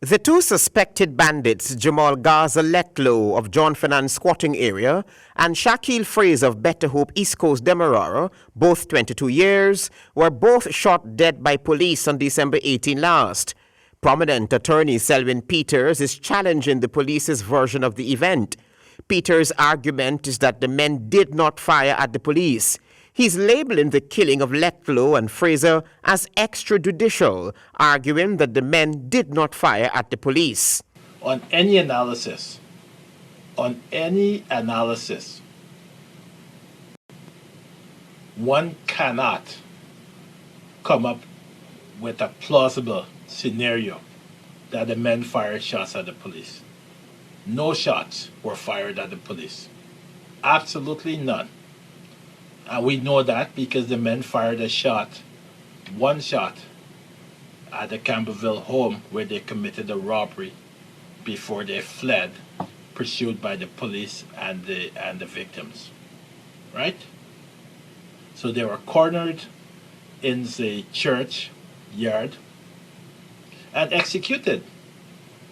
The two suspected bandits, Jamal Gaza Letlow of John Finance squatting area and Shaquille Fraser of Better Hope East Coast Demerara, both 22 years, were both shot dead by police on December 18 last. Prominent attorney Selwyn Peters is challenging the police's version of the event. Peters' argument is that the men did not fire at the police. He's labeling the killing of Letlow and Fraser as extrajudicial, arguing that the men did not fire at the police. On any analysis, one cannot come up with a plausible scenario that the men fired shots at the police. No shots were fired at the police. Absolutely none. And we know that because the men fired one shot at the Campbellville home where they committed the robbery before they fled, pursued by the police and the victims. Right? So they were cornered in the church yard and executed.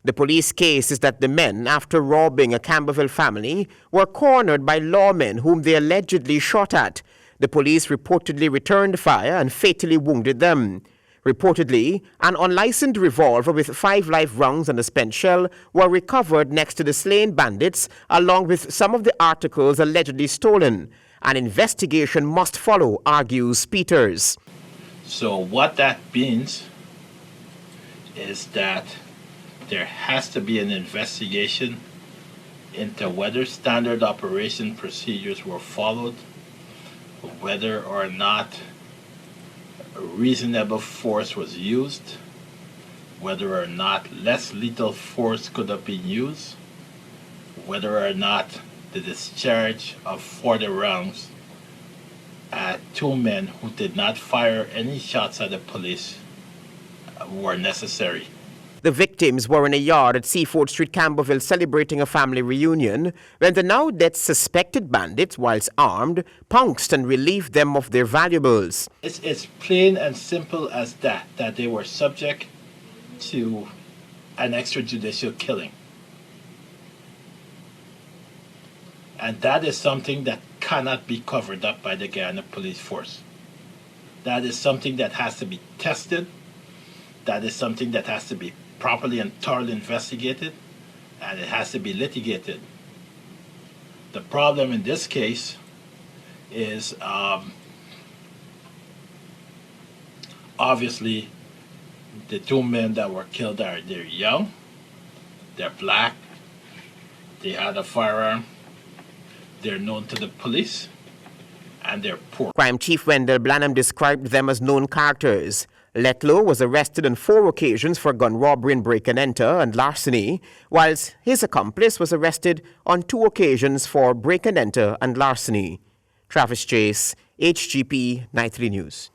The police case is that the men, after robbing a Campbellville family, were cornered by lawmen whom they allegedly shot at. The police reportedly returned fire and fatally wounded them. Reportedly, an unlicensed revolver with 5 live rounds and a spent shell were recovered next to the slain bandits, along with some of the articles allegedly stolen. An investigation must follow, argues Peters. So what that means is that there has to be an investigation into whether standard operation procedures were followed, whether or not reasonable force was used, whether or not less lethal force could have been used, whether or not the discharge of 40 rounds at 2 men who did not fire any shots at the police were necessary. The victims were in a yard at Seaford Street, Campbellville, celebrating a family reunion when the now dead suspected bandits, whilst armed, pounced and relieved them of their valuables. It's plain and simple as that they were subject to an extrajudicial killing. And that is something that cannot be covered up by the Guyana police force. That is something that has to be tested. That is something that has to be properly and thoroughly investigated, and it has to be litigated. The problem in this case is obviously the 2 men that were killed they're young, they're black, they had a firearm, they're known to the police, and they're poor. Crime Chief Wendell Blanham described them as known characters. Letlow was arrested on 4 occasions for gun robbery and break-and-enter and larceny, whilst his accomplice was arrested on 2 occasions for break-and-enter and larceny. Travis Chase, HGP Nightly News.